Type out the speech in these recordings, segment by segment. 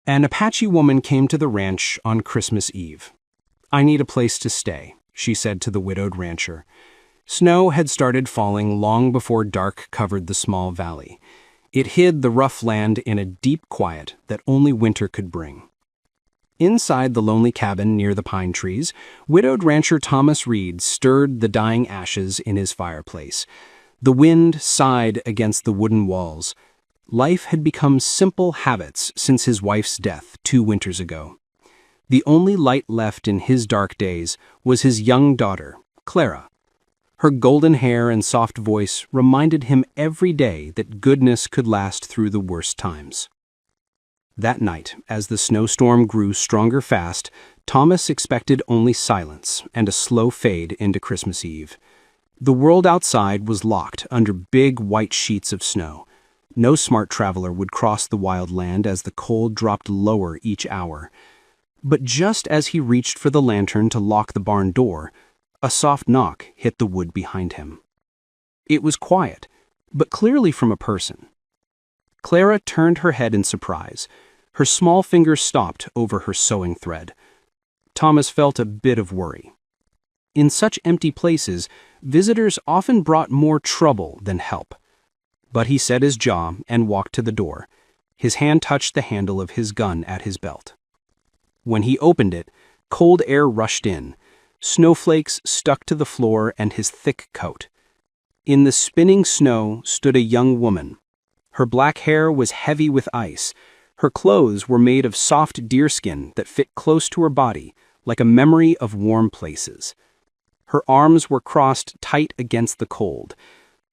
An Apache woman came to the ranch on Christmas Eve. "I need a place to stay," she said to the widowed rancher. Snow had started falling long before dark covered the small valley. It hid the rough land in a deep quiet that only winter could bring. Inside the lonely cabin near the pine trees, widowed rancher Thomas Reed stirred the dying ashes in his fireplace. The wind sighed against the wooden walls. Life had become simple habits since his wife's death 2 winters ago. The only light left in his dark days was his young daughter, Clara. Her golden hair and soft voice reminded him every day that goodness could last through the worst times. That night, as the snowstorm grew stronger fast, Thomas expected only silence and a slow fade into Christmas Eve. The world outside was locked under big white sheets of snow. No smart traveler would cross the wild land as the cold dropped lower each hour. But just as he reached for the lantern to lock the barn door, a soft knock hit the wood behind him. It was quiet, but clearly from a person. Clara turned her head in surprise. Her small fingers stopped over her sewing thread. Thomas felt a bit of worry. In such empty places, visitors often brought more trouble than help. But he set his jaw and walked to the door. His hand touched the handle of his gun at his belt. When he opened it, cold air rushed in. Snowflakes stuck to the floor and his thick coat. In the spinning snow stood a young woman. Her black hair was heavy with ice. Her clothes were made of soft deerskin that fit close to her body, like a memory of warm places. Her arms were crossed tight against the cold.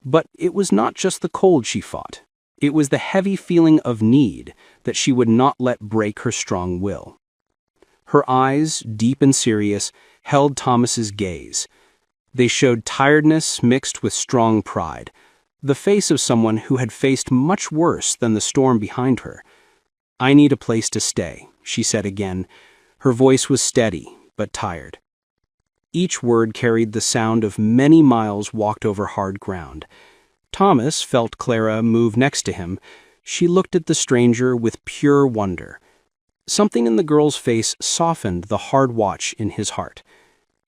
But it was not just the cold she fought. It was the heavy feeling of need that she would not let break her strong will. Her eyes, deep and serious, held Thomas's gaze. They showed tiredness mixed with strong pride, the face of someone who had faced much worse than the storm behind her. "I need a place to stay," she said again. Her voice was steady, but tired. Each word carried the sound of many miles walked over hard ground. Thomas felt Clara move next to him. She looked at the stranger with pure wonder. Something in the girl's face softened the hard watch in his heart.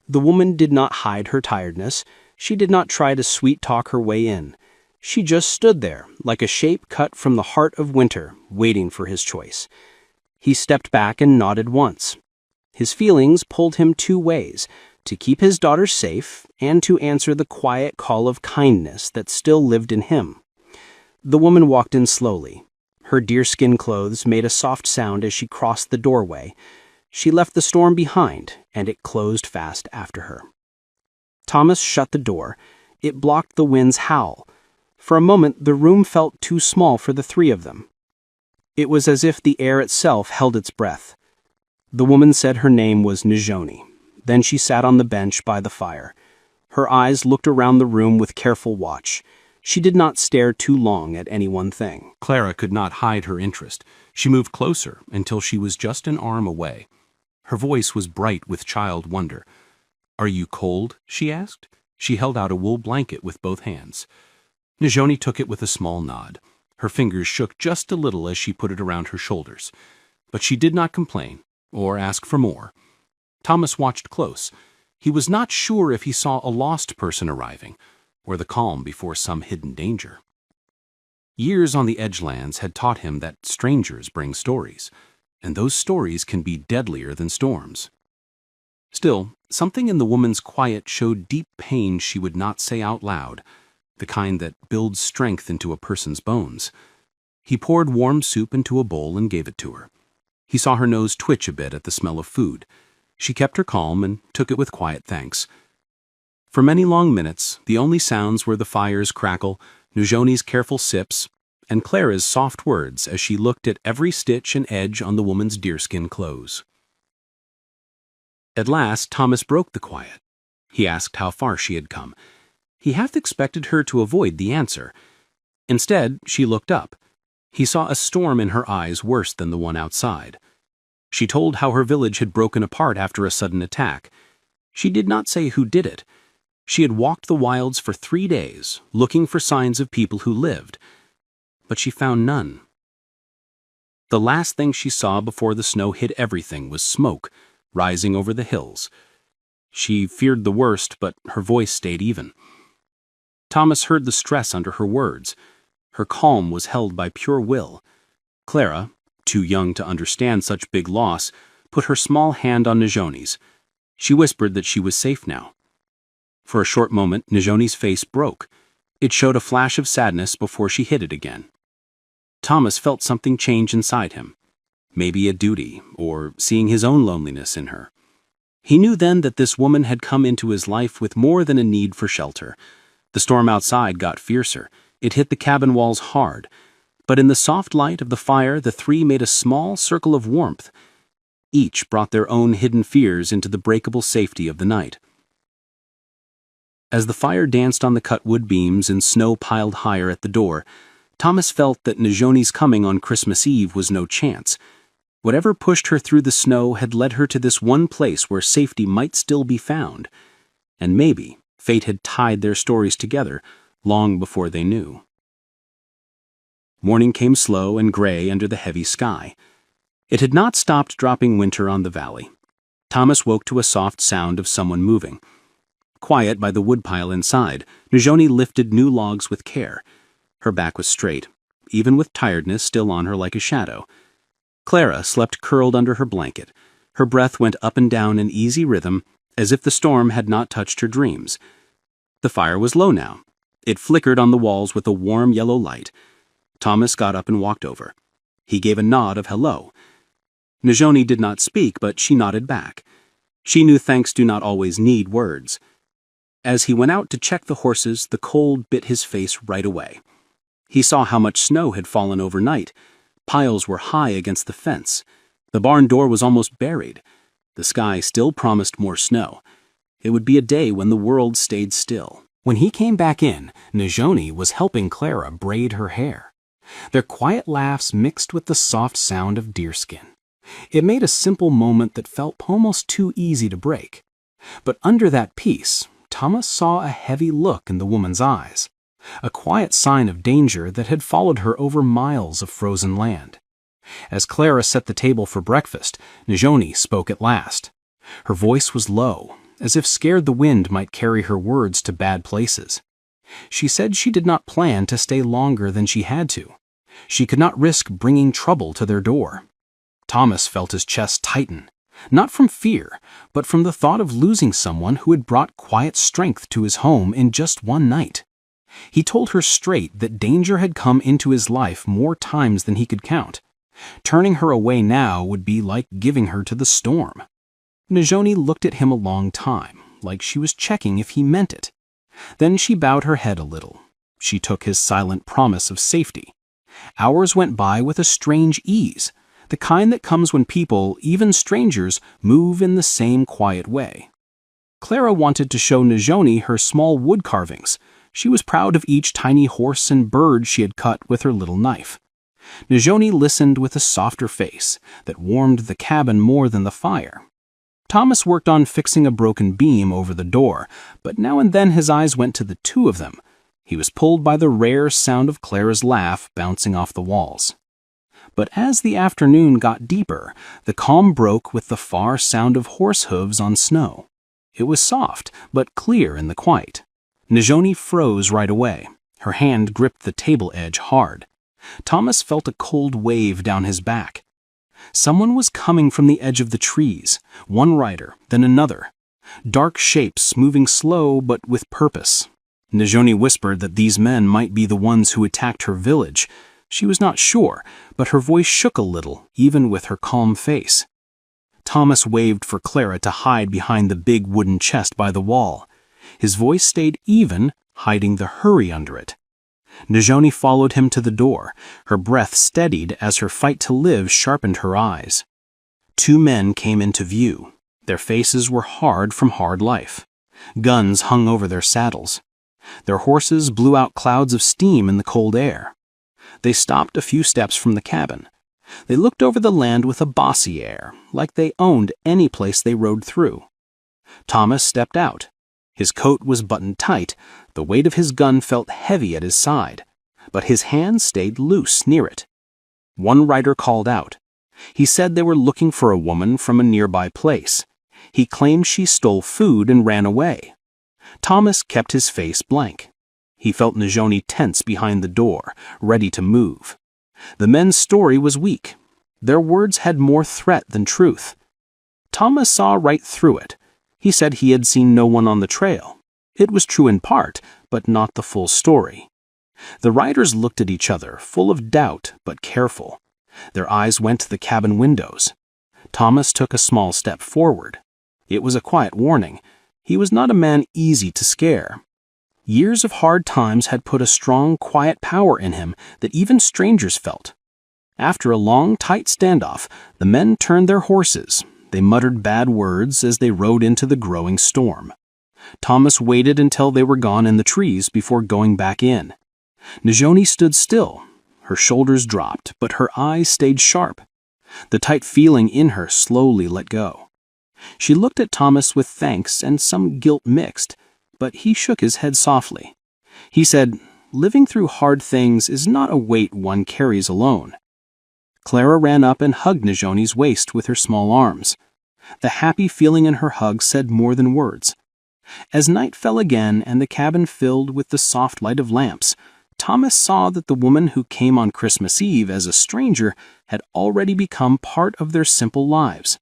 The woman did not hide her tiredness. She did not try to sweet-talk her way in. She just stood there, like a shape cut from the heart of winter, waiting for his choice. He stepped back and nodded once. His feelings pulled him 2 ways, to keep his daughter safe and to answer the quiet call of kindness that still lived in him. The woman walked in slowly. Her deerskin clothes made a soft sound as she crossed the doorway. She left the storm behind, and it closed fast after her. Thomas shut the door. It blocked the wind's howl. For a moment, the room felt too small for the 3 of them. It was as if the air itself held its breath. The woman said her name was Najoni. Then she sat on the bench by the fire. Her eyes looked around the room with careful watch. She did not stare too long at any one thing. Clara could not hide her interest. She moved closer until she was just an arm away. Her voice was bright with child wonder. "Are you cold?" she asked. She held out a wool blanket with both hands. Najoni took it with a small nod. Her fingers shook just a little as she put it around her shoulders. But she did not complain or ask for more. Thomas watched close. He was not sure if he saw a lost person arriving, or the calm before some hidden danger. Years on the edgelands had taught him that strangers bring stories, and those stories can be deadlier than storms. Still, something in the woman's quiet showed deep pain she would not say out loud, the kind that builds strength into a person's bones. He poured warm soup into a bowl and gave it to her. He saw her nose twitch a bit at the smell of food. She kept her calm and took it with quiet thanks. For many long minutes, the only sounds were the fire's crackle, Najoni's careful sips, and Clara's soft words as she looked at every stitch and edge on the woman's deerskin clothes. At last, Thomas broke the quiet. He asked how far she had come. He half expected her to avoid the answer. Instead, she looked up. He saw a storm in her eyes worse than the one outside. She told how her village had broken apart after a sudden attack. She did not say who did it. She had walked the wilds for 3 days, looking for signs of people who lived, but she found none. The last thing she saw before the snow hid everything was smoke rising over the hills. She feared the worst, but her voice stayed even. Thomas heard the stress under her words. Her calm was held by pure will. Clara, too young to understand such big loss, put her small hand on Najoni's. She whispered that she was safe now. For a short moment, Najoni's face broke. It showed a flash of sadness before she hid it again. Thomas felt something change inside him. Maybe a duty, or seeing his own loneliness in her. He knew then that this woman had come into his life with more than a need for shelter. The storm outside got fiercer. It hit the cabin walls hard. But in the soft light of the fire, the three made a small circle of warmth. Each brought their own hidden fears into the breakable safety of the night. As the fire danced on the cut wood beams and snow piled higher at the door, Thomas felt that Najoni's coming on Christmas Eve was no chance. Whatever pushed her through the snow had led her to this one place where safety might still be found. And maybe fate had tied their stories together long before they knew. Morning came slow and gray under the heavy sky. It had not stopped dropping winter on the valley. Thomas woke to a soft sound of someone moving. Quiet by the woodpile inside, Najoni lifted new logs with care. Her back was straight, even with tiredness still on her like a shadow. Clara slept curled under her blanket. Her breath went up and down in easy rhythm, as if the storm had not touched her dreams. The fire was low now. It flickered on the walls with a warm yellow light. Thomas got up and walked over. He gave a nod of hello. Najoni did not speak, but she nodded back. She knew thanks do not always need words. As he went out to check the horses, the cold bit his face right away. He saw how much snow had fallen overnight. Piles were high against the fence. The barn door was almost buried. The sky still promised more snow. It would be a day when the world stayed still. When he came back in, Najoni was helping Clara braid her hair. Their quiet laughs mixed with the soft sound of deerskin. It made a simple moment that felt almost too easy to break. But under that peace, Thomas saw a heavy look in the woman's eyes, a quiet sign of danger that had followed her over miles of frozen land. As Clara set the table for breakfast, Najoni spoke at last. Her voice was low, as if scared the wind might carry her words to bad places. She said she did not plan to stay longer than she had to. She could not risk bringing trouble to their door. Thomas felt his chest tighten, not from fear, but from the thought of losing someone who had brought quiet strength to his home in just one night. He told her straight that danger had come into his life more times than he could count. Turning her away now would be like giving her to the storm. Najoni looked at him a long time, like she was checking if he meant it. Then she bowed her head a little. She took his silent promise of safety. Hours went by with a strange ease, the kind that comes when people, even strangers, move in the same quiet way. Clara wanted to show Najoni her small wood carvings. She was proud of each tiny horse and bird she had cut with her little knife. Najoni listened with a softer face that warmed the cabin more than the fire. Thomas worked on fixing a broken beam over the door, but now and then his eyes went to the two of them. He was pulled by the rare sound of Clara's laugh bouncing off the walls. But as the afternoon got deeper, the calm broke with the far sound of horse hooves on snow. It was soft, but clear in the quiet. Najoni froze right away. Her hand gripped the table edge hard. Thomas felt a cold wave down his back. Someone was coming from the edge of the trees, one rider, then another. Dark shapes moving slow but with purpose. Najoni whispered that these men might be the ones who attacked her village. She was not sure, but her voice shook a little, even with her calm face. Thomas waved for Clara to hide behind the big wooden chest by the wall. His voice stayed even, hiding the hurry under it. Najoni followed him to the door. Her breath steadied as her fight to live sharpened her eyes. Two men came into view. Their faces were hard from hard life. Guns hung over their saddles. Their horses blew out clouds of steam in the cold air. They stopped a few steps from the cabin. They looked over the land with a bossy air, like they owned any place they rode through. Thomas stepped out. His coat was buttoned tight. The weight of his gun felt heavy at his side, but his hand stayed loose near it. One rider called out. He said they were looking for a woman from a nearby place. He claimed she stole food and ran away. Thomas kept his face blank. He felt Najoni tense behind the door, ready to move. The men's story was weak. Their words had more threat than truth. Thomas saw right through it. He said he had seen no one on the trail. It was true in part, but not the full story. The riders looked at each other, full of doubt but careful. Their eyes went to the cabin windows. Thomas took a small step forward. It was a quiet warning. He was not a man easy to scare. Years of hard times had put a strong, quiet power in him that even strangers felt. After a long, tight standoff, the men turned their horses. They muttered bad words as they rode into the growing storm. Thomas waited until they were gone in the trees before going back in. Najoni stood still. Her shoulders dropped, but her eyes stayed sharp. The tight feeling in her slowly let go. She looked at Thomas with thanks and some guilt mixed, but he shook his head softly. He said, "Living through hard things is not a weight one carries alone." Clara ran up and hugged Najoni's waist with her small arms. The happy feeling in her hug said more than words. As night fell again and the cabin filled with the soft light of lamps, Thomas saw that the woman who came on Christmas Eve as a stranger had already become part of their simple lives.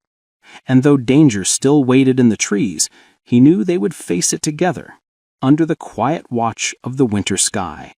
And though danger still waited in the trees, he knew they would face it together, under the quiet watch of the winter sky.